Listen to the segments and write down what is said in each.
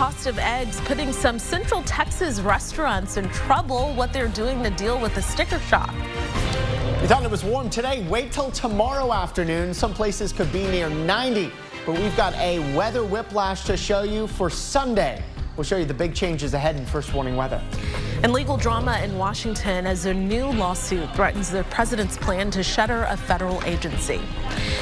cost of eggs putting some Central Texas restaurants in trouble. What they're doing to deal with the sticker shock. You thought it was warm today? Wait till tomorrow afternoon. Some places could be near 90. But we've got a weather whiplash to show you for Sunday. We'll show you the big changes ahead in First Warning Weather. And legal drama in Washington as a new lawsuit threatens the president's plan to shutter a federal agency.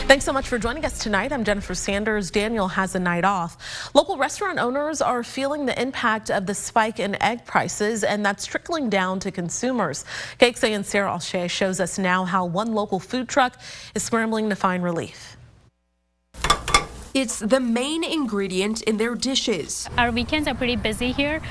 Thanks so much for joining us tonight. I'm Jennifer Sanders. Daniel has a night off. Local restaurant owners are feeling the impact of the spike in egg prices, and that's trickling down to consumers. KXAN Sarah Alshea shows us now how one local food truck is scrambling to find relief. It's the main ingredient in their dishes. Our weekends are pretty busy here.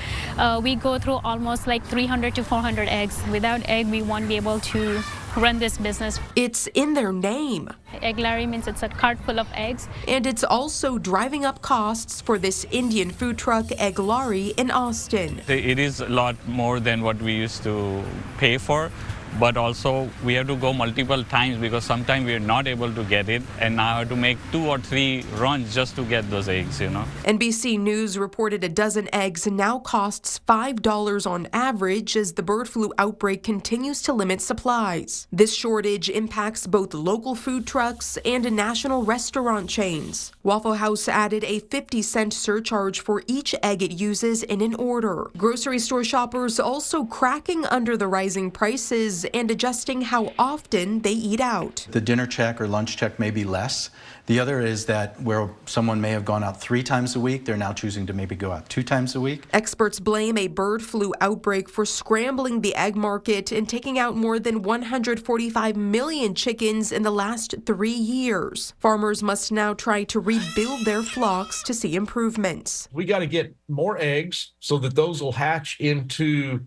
We go through almost like 300 to 400 eggs. Without egg, we won't be able to run this business. It's in their name. Egg Larry means it's a cart full of eggs. And it's also driving up costs for this Indian food truck, Egg Larry, in Austin. It is a lot more than what we used to pay for. But also we have to go multiple times because sometimes we are not able to get it, and now I have to make 2 or 3 runs just to get those eggs, NBC News reported a dozen eggs now costs $5 on average as the bird flu outbreak continues to limit supplies. This shortage impacts both local food trucks and national restaurant chains. Waffle House added a 50-cent surcharge for each egg it uses in an order. Grocery store shoppers also cracking under the rising prices and adjusting how often they eat out. The dinner check or lunch check may be less. The other is that where someone may have gone out 3 times a week, they're now choosing to maybe go out 2 times a week. Experts blame a bird flu outbreak for scrambling the egg market and taking out more than 145 million chickens in the last 3 years. Farmers must now try to rebuild their flocks to see improvements. We got to get more eggs so that those will hatch into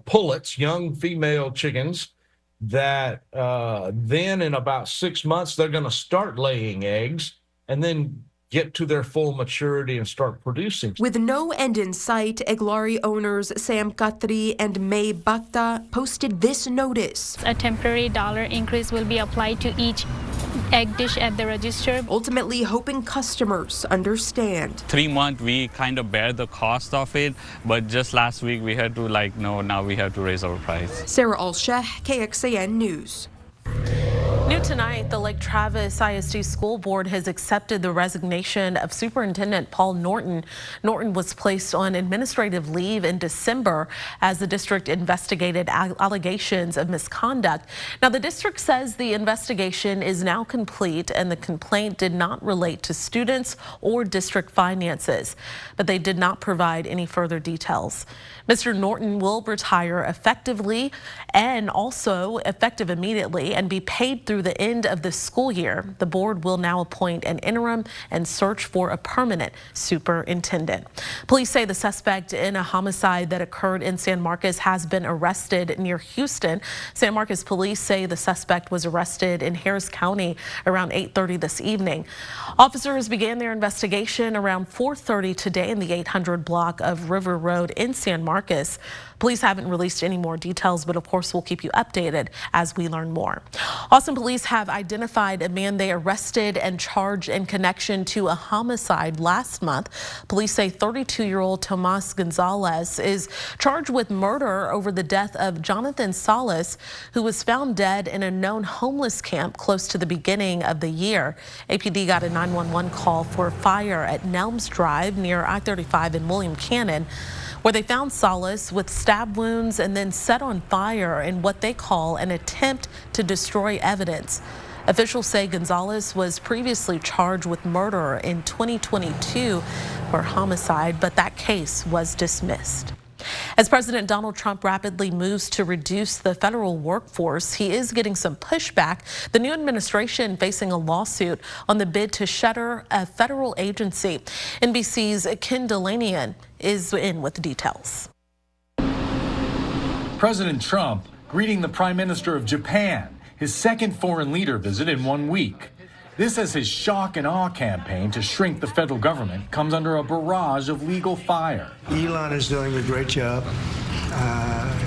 pullets, young female chickens, that then in about 6 months, they're going to start laying eggs and then get to their full maturity and start producing. With no end in sight, Egg Larry owners Sam Khatri and May Bhakta posted this notice. A temporary dollar increase will be applied to each egg dish at the register. Ultimately hoping customers understand. 3 months we kind of bear the cost of it, but just last week we had to no, now we have to raise our price. Sarah Alsheh, KXAN News. New tonight, the Lake Travis ISD School Board has accepted the resignation of Superintendent Paul Norton. Norton was placed on administrative leave in December as the district investigated allegations of misconduct. Now, the district says the investigation is now complete and the complaint did not relate to students or district finances, but they did not provide any further details. Mr. Norton will retire effectively and also effective immediately and be paid through the end of the school year. The board will now appoint an interim and search for a permanent superintendent. Police say the suspect in a homicide that occurred in San Marcos has been arrested near Houston. San Marcos police say the suspect was arrested in Harris County around 8:30 this evening. Officers began their investigation around 4:30 today in the 800 block of River Road in San Marcos. Police haven't released any more details, but of course we'll keep you updated as we learn more. Austin police have identified a man they arrested and charged in connection to a homicide last month. Police say 32-year-old Tomas Gonzalez is charged with murder over the death of Jonathan Salas, who was found dead in a known homeless camp close to the beginning of the year. APD got a 911 call for a fire at Nelms Drive near I-35 in William Cannon, where they found Salas with stab wounds and then set on fire in what they call an attempt to destroy evidence. Officials say Gonzalez was previously charged with murder in 2022 for homicide, but that case was dismissed. As President Donald Trump rapidly moves to reduce the federal workforce, he is getting some pushback. The new administration facing a lawsuit on the bid to shutter a federal agency. NBC's Ken Delanian is in with details. President Trump greeting the Prime Minister of Japan, his second foreign leader visit in 1 week. This as his shock and awe campaign to shrink the federal government comes under a barrage of legal fire. Elon is doing a great job.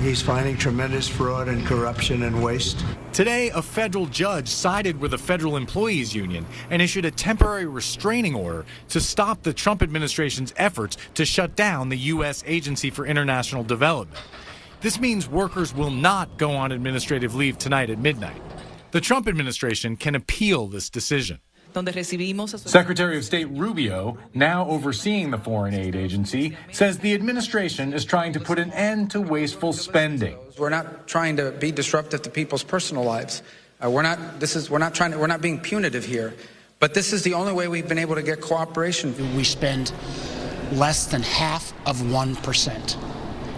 He's finding tremendous fraud and corruption and waste. Today, a federal judge sided with the federal employees union and issued a temporary restraining order to stop the Trump administration's efforts to shut down the U.S. Agency for International Development. This means workers will not go on administrative leave tonight at midnight. The Trump administration can appeal this decision. Secretary of State Rubio, now overseeing the foreign aid agency, says the administration is trying to put an end to wasteful spending. We're not trying to be disruptive to people's personal lives. We're not being punitive here. But this is the only way we've been able to get cooperation. We spend less than half of 1%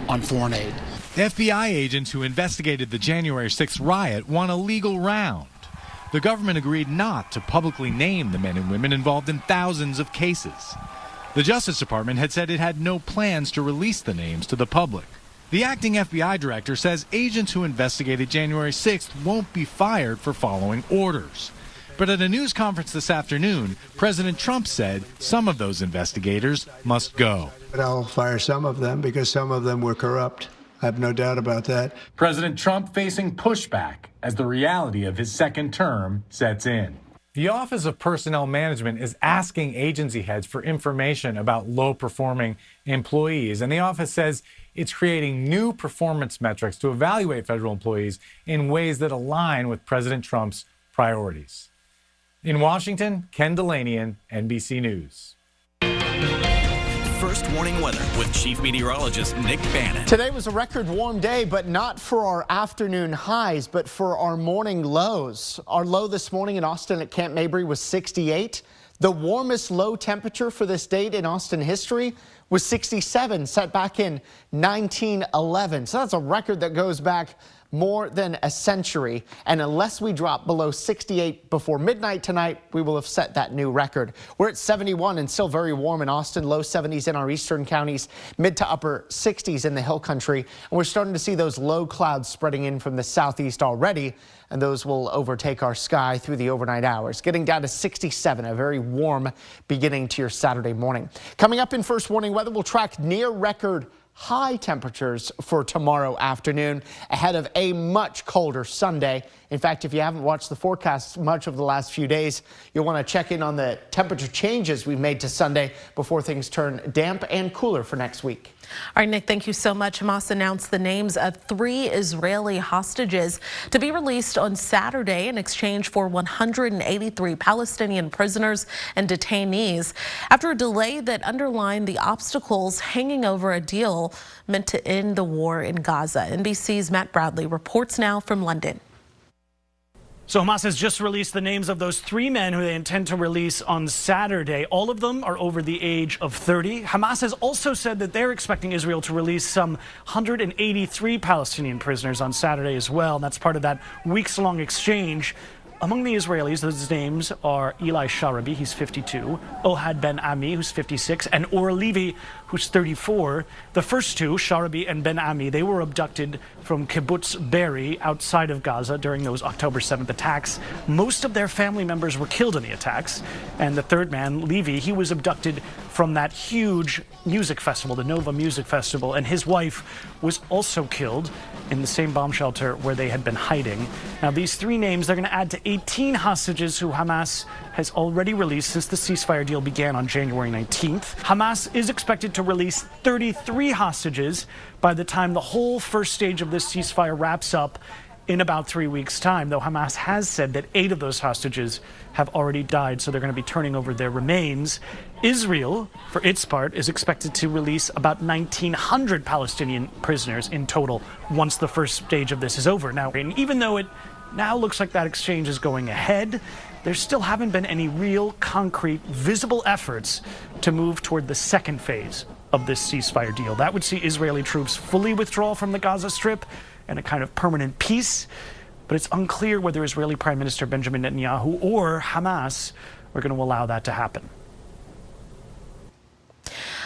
on foreign aid. FBI agents who investigated the January 6th riot won a legal round. The government agreed not to publicly name the men and women involved in thousands of cases. The Justice Department had said it had no plans to release the names to the public. The acting FBI director says agents who investigated January 6th won't be fired for following orders. But at a news conference this afternoon, President Trump said some of those investigators must go. But I'll fire some of them because some of them were corrupt. I have no doubt about that. President Trump facing pushback as the reality of his second term sets in. The Office of Personnel Management is asking agency heads for information about low-performing employees, and the office says it's creating new performance metrics to evaluate federal employees in ways that align with President Trump's priorities. In Washington, Ken Delanian, NBC News. First warning weather with Chief Meteorologist Nick Bannon. Today was a record warm day, but not for our afternoon highs, but for our morning lows. Our low this morning in Austin at Camp Mabry was 68. The warmest low temperature for this date in Austin history was 67, set back in 1911. So that's a record that goes back more than a century. And unless we drop below 68 before midnight tonight, we will have set that new record. We're at 71 and still very warm in Austin, low 70s in our eastern counties, mid to upper 60s in the hill country. And we're starting to see those low clouds spreading in from the southeast already, and those will overtake our sky through the overnight hours, getting down to 67, a very warm beginning to your Saturday morning. Coming up in first warning weather, we'll track near record high temperatures for tomorrow afternoon ahead of a much colder Sunday. In fact, if you haven't watched the forecast much of the last few days, you'll want to check in on the temperature changes we've made to Sunday before things turn damp and cooler for next week. All right, Nick, thank you so much. Hamas announced the names of 3 Israeli hostages to be released on Saturday in exchange for 183 Palestinian prisoners and detainees after a delay that underlined the obstacles hanging over a deal meant to end the war in Gaza. NBC's Matt Bradley reports now from London. So Hamas has just released the names of those 3 men who they intend to release on Saturday. All of them are over the age of 30. Hamas has also said that they're expecting Israel to release some 183 Palestinian prisoners on Saturday as well. And that's part of that weeks-long exchange. Among the Israelis, those names are Eli Sharabi, he's 52, Ohad Ben Ami, who's 56, and Or Levy, who's 34. The first 2, Sharabi and Ben Ami, they were abducted from Kibbutz Be'eri outside of Gaza during those October 7th attacks. Most of their family members were killed in the attacks. And the third man, Levy, he was abducted from that huge music festival, the Nova Music Festival, and his wife was also killed in the same bomb shelter where they had been hiding. Now, these 3 names, they're going to add to 18 hostages who Hamas has already released since the ceasefire deal began on January 19th. Hamas is expected to release 33 hostages by the time the whole first stage of this ceasefire wraps up in about 3 weeks' time, though Hamas has said that 8 of those hostages have already died, so they're going to be turning over their remains. Israel, for its part, is expected to release about 1,900 Palestinian prisoners in total once the first stage of this is over. Now, even though it now looks like that exchange is going ahead, there still haven't been any real, concrete, visible efforts to move toward the second phase of this ceasefire deal. That would see Israeli troops fully withdraw from the Gaza Strip and a kind of permanent peace. But it's unclear whether Israeli Prime Minister Benjamin Netanyahu or Hamas are going to allow that to happen.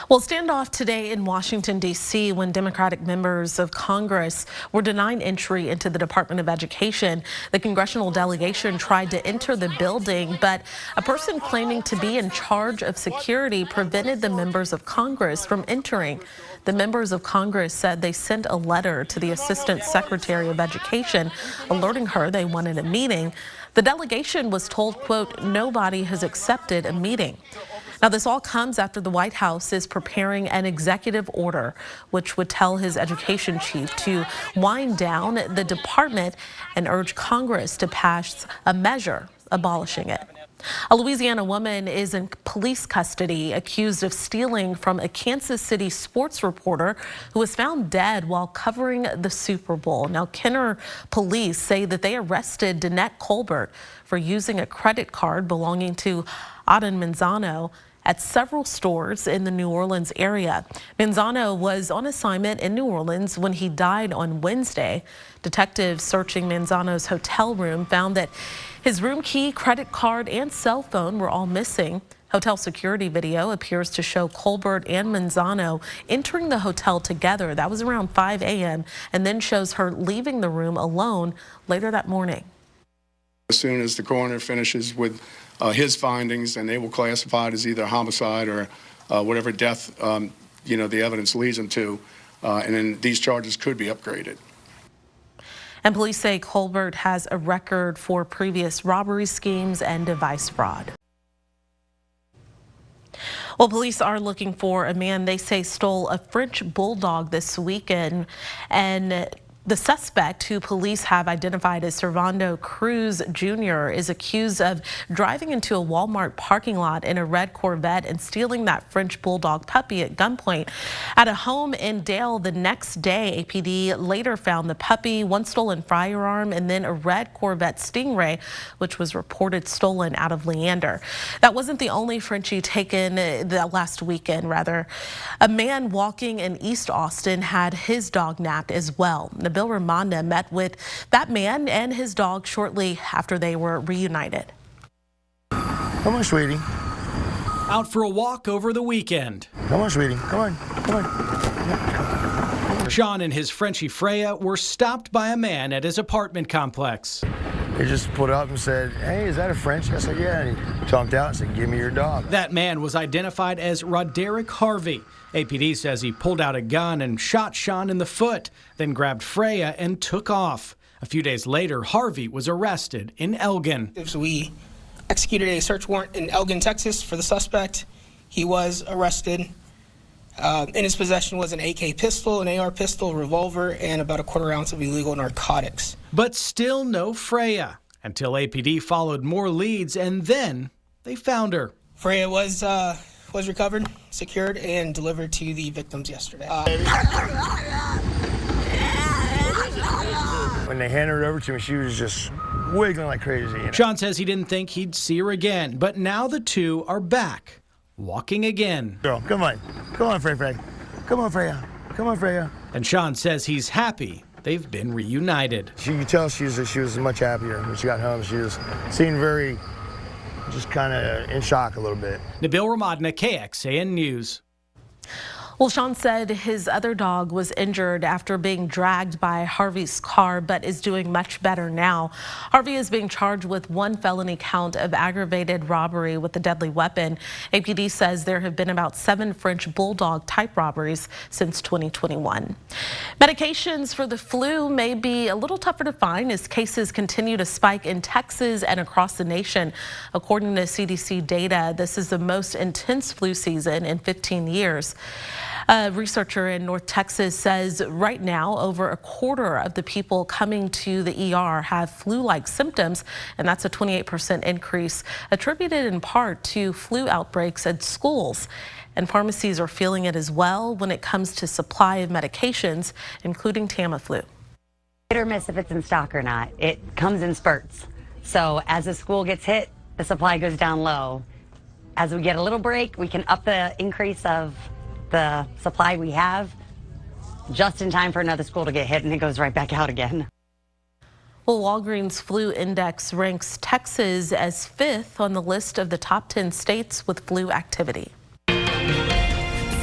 Well, standoff today in Washington, D.C. when Democratic members of Congress were denied entry into the Department of Education. The congressional delegation tried to enter the building, but a person claiming to be in charge of security prevented the members of Congress from entering. The members of Congress said they sent a letter to the Assistant Secretary of Education alerting her they wanted a meeting. The delegation was told, quote, nobody has accepted a meeting. Now, this all comes after the White House is preparing an executive order, which would tell his education chief to wind down the department and urge Congress to pass a measure abolishing it. A Louisiana woman is in police custody accused of stealing from a Kansas City sports reporter who was found dead while covering the Super Bowl. Now, Kenner police say that they arrested Danette Colbert for using a credit card belonging to Adan Manzano at several stores in the New Orleans area. Manzano was on assignment in New Orleans when he died on Wednesday. Detectives searching Manzano's hotel room found that his room key, credit card, and cell phone were all missing. Hotel security video appears to show Colbert and Manzano entering the hotel together. That was around 5 a.m. and then shows her leaving the room alone later that morning. As soon as the coroner finishes with his findings, and they will classify it as either homicide or whatever death the evidence leads them to, and then these charges could be upgraded. And police say Colbert has a record for previous robbery schemes and device fraud. Well, police are looking for a man they say stole a French bulldog this weekend, and the suspect, who police have identified as Servando Cruz Jr., is accused of driving into a Walmart parking lot in a red Corvette and stealing that French bulldog puppy at gunpoint. At a home in Dale the next day, APD later found the puppy, one stolen firearm, and then a red Corvette Stingray, which was reported stolen out of Leander. That wasn't the only Frenchie taken the last weekend, rather. A man walking in East Austin had his dog napped as well. Bill Ramonda met with that man and his dog shortly after they were reunited. Come on, sweetie. Out for a walk over the weekend. Come on, sweetie. Come on. Come on. Sean and his Frenchie Freya were stopped by a man at his apartment complex. He just pulled up and said, hey, is that a French? I said, yeah. And he jumped out and said, give me your dog. That man was identified as Roderick Harvey. APD says he pulled out a gun and shot Sean in the foot, then grabbed Freya and took off. A few days later, Harvey was arrested in Elgin. We executed a search warrant in Elgin, Texas for the suspect. He was arrested. In his possession was an AK pistol, an AR pistol, a revolver, and about a quarter ounce of illegal narcotics. But still no Freya, until APD followed more leads, and then they found her. Freya was recovered, secured, and delivered to the victims yesterday. When they handed her over to me, she was just wiggling like crazy. Sean says he didn't think he'd see her again, but now the two are back, walking again. Girl, come on. Come on, Freya. Come on, Freya. Come on, Freya. And Sean says he's happy they've been reunited. You could tell she was much happier when she got home. She was seemed very, just kind of in shock a little bit. Nabil Ramadna, KXAN News. Well, Sean said his other dog was injured after being dragged by Harvey's car, but is doing much better now. Harvey is being charged with one felony count of aggravated robbery with a deadly weapon. APD says there have been about 7 French bulldog type robberies since 2021. Medications for the flu may be a little tougher to find as cases continue to spike in Texas and across the nation. According to CDC data, this is the most intense flu season in 15 years. A researcher in North Texas says right now over a quarter of the people coming to the ER have flu-like symptoms, and that's a 28% increase, attributed in part to flu outbreaks at schools. And pharmacies are feeling it as well when it comes to supply of medications, including Tamiflu. Hit or miss if it's in stock or not. It comes in spurts. So as the school gets hit, the supply goes down low. As we get a little break, we can up the increase of the supply we have just in time for another school to get hit, and it goes right back out again. Well, Walgreens Flu Index ranks Texas as 5th on the list of the top 10 states with flu activity.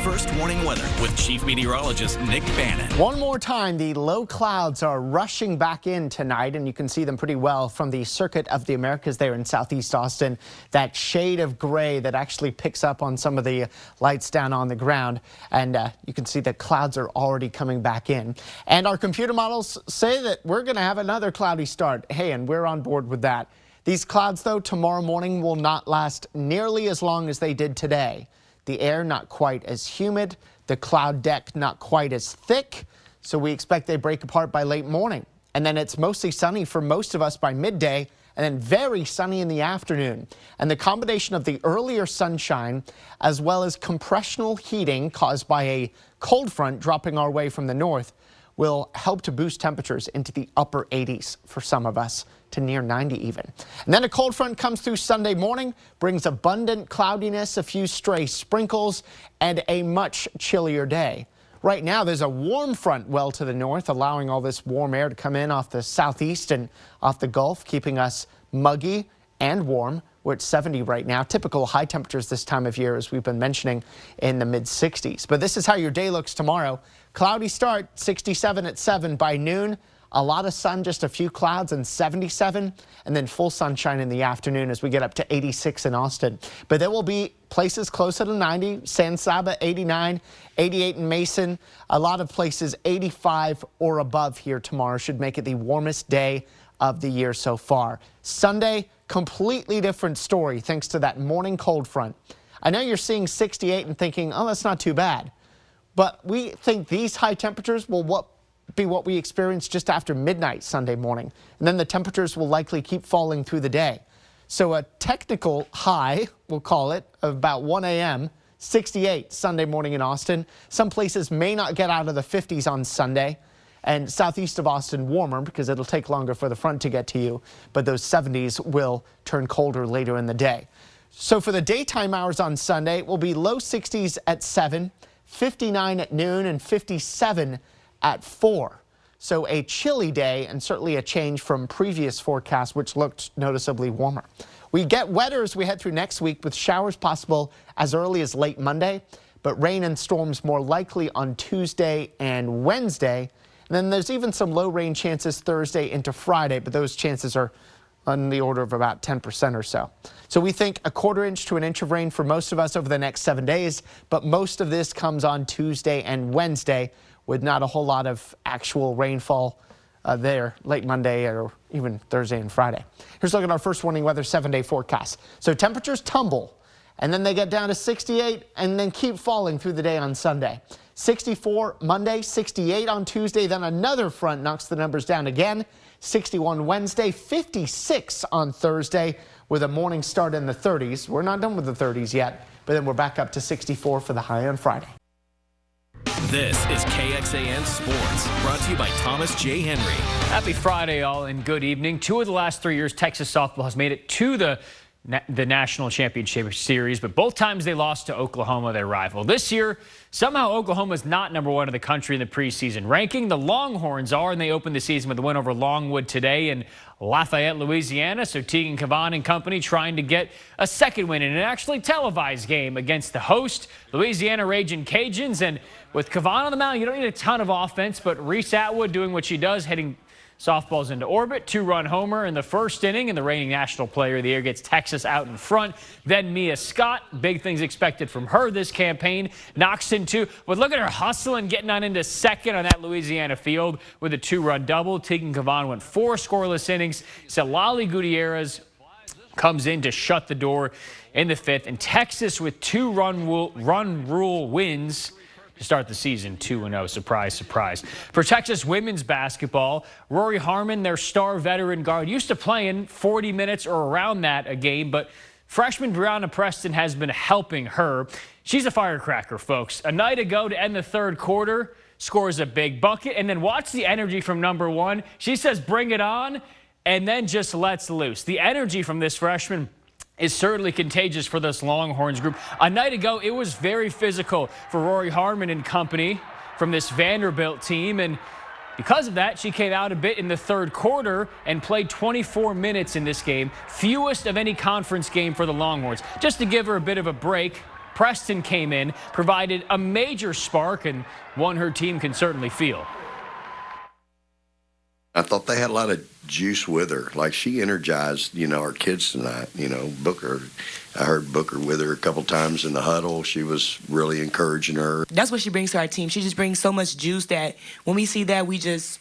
First Warning Weather with Chief Meteorologist Nick Bannon. One more time, the low clouds are rushing back in tonight, and you can see them pretty well from the Circuit of the Americas there in southeast Austin. That shade of gray that actually picks up on some of the lights down on the ground, and you can see the clouds are already coming back in. And our computer models say that we're going to have another cloudy start. Hey, and we're on board with that. These clouds, though, tomorrow morning will not last nearly as long as they did today. The air not quite as humid, the cloud deck not quite as thick, so we expect they break apart by late morning. And then it's mostly sunny for most of us by midday, and then very sunny in the afternoon. And the combination of the earlier sunshine as well as compressional heating caused by a cold front dropping our way from the north will help to boost temperatures into the upper 80s for some of us, to near 90 even. And then a cold front comes through Sunday morning, brings abundant cloudiness, a few stray sprinkles, and a much chillier day. Right now, there's a warm front well to the north, allowing all this warm air to come in off the southeast and off the Gulf, keeping us muggy and warm. We're at 70 right now. Typical high temperatures this time of year, as we've been mentioning, in the mid-60s. But this is how your day looks tomorrow. Cloudy start, 67 at 7 by noon. A lot of sun, just a few clouds, and 77, and then full sunshine in the afternoon as we get up to 86 in Austin. But there will be places closer to 90, San Saba 89, 88 in Mason. A lot of places 85 or above here tomorrow should make it the warmest day of the year so far. Sunday, completely different story thanks to that morning cold front. I know you're seeing 68 and thinking, oh, that's not too bad. But we think these high temperatures will be what we experience just after midnight Sunday morning. And then the temperatures will likely keep falling through the day. So a technical high, we'll call it, of about 1 a.m., 68 Sunday morning in Austin. Some places may not get out of the 50s on Sunday. And southeast of Austin warmer because it'll take longer for the front to get to you. But those 70s will turn colder later in the day. So for the daytime hours on Sunday, it will be low 60s at 7, 59 at noon, and 57 at 4. So a chilly day and certainly a change from previous forecasts, which looked noticeably warmer. We get wetter as we head through next week with showers possible as early as late Monday, but rain and storms more likely on Tuesday and Wednesday. And then there's even some low rain chances Thursday into Friday, but those chances are on the order of about 10% or so. So we think a quarter inch to an inch of rain for most of us over the next 7 days, but most of this comes on Tuesday and Wednesday, with not a whole lot of actual rainfall there late Monday or even Thursday and Friday. Here's a look at our First Warning Weather 7-day forecast. So temperatures tumble, and then they get down to 68 and then keep falling through the day on Sunday. 64 Monday, 68 on Tuesday, then another front knocks the numbers down again. 61 Wednesday, 56 on Thursday with a morning start in the 30s. We're not done with the 30s yet, but then we're back up to 64 for the high on Friday. This is KXAN Sports, brought to you by Thomas J. Henry. Happy Friday, all, and good evening. 2 of the last 3 years, Texas softball has made it to the National Championship Series, but both times they lost to Oklahoma, their rival. This year, somehow Oklahoma's not #1 in the country in the preseason ranking. The Longhorns are, and they opened the season with a win over Longwood today in Lafayette, Louisiana. So Tegan Cavan and company trying to get a second win in an actually televised game against the host, Louisiana Ragin' Cajuns. And with Cavan on the mound, you don't need a ton of offense, but Reese Atwood doing what she does, hitting softballs into orbit, 2-run homer in the first inning, and the reigning National Player of the Year gets Texas out in front. Then Mia Scott, big things expected from her this campaign, knocks in 2. But look at her hustling, getting on into second on that Louisiana field with a 2-run double. Tegan Cavan went 4 scoreless innings. Celali Gutierrez comes in to shut the door in the 5th, and Texas with 2 run rule wins to start the season 2-0. Surprise, surprise. For Texas women's basketball, Rory Harmon, their star veteran guard, used to play in 40 minutes or around that a game, but freshman Brianna Preston has been helping her. She's a firecracker, folks. A night ago to end the 3rd quarter, scores a big bucket, and then watch the energy from number 1. She says, bring it on, and then just lets loose. The energy from this freshman is certainly contagious for this Longhorns group. A night ago, it was very physical for Rory Harmon and company from this Vanderbilt team, and because of that, she came out a bit in the 3rd quarter and played 24 minutes in this game, fewest of any conference game for the Longhorns. Just to give her a bit of a break, Preston came in, provided a major spark, and one her team can certainly feel. I thought they had a lot of juice with her. Like, she energized, our kids tonight. Booker, I heard Booker with her a couple times in the huddle. She was really encouraging her. That's what she brings to our team. She just brings so much juice that when we see that, we just,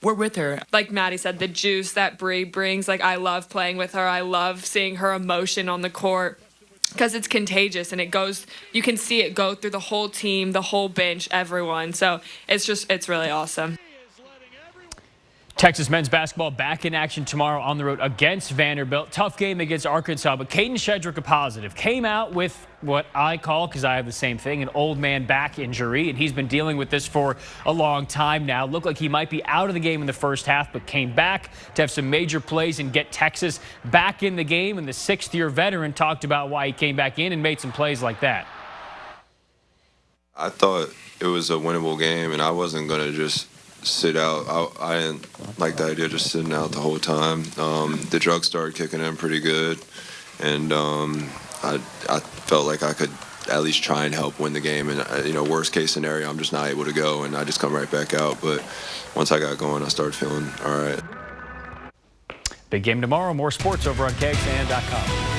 we're with her. Like Maddie said, the juice that Bree brings, I love playing with her. I love seeing her emotion on the court because it's contagious and you can see it go through the whole team, the whole bench, everyone. So it's really awesome. Texas men's basketball back in action tomorrow on the road against Vanderbilt. Tough game against Arkansas, but Caden Shedrick, a positive, came out with what I call, because I have the same thing, an old man back injury, and he's been dealing with this for a long time now. Looked like he might be out of the game in the first half, but came back to have some major plays and get Texas back in the game, and the sixth-year veteran talked about why he came back in and made some plays like that. I thought it was a winnable game, and I wasn't going to just sit out. I didn't like the idea of just sitting out the whole time. The drugs started kicking in pretty good, and I felt like I could at least try and help win the game. And worst case scenario, I'm just not able to go, and I just come right back out. But once I got going, I started feeling all right. Big game tomorrow. More sports over on KXAN.com.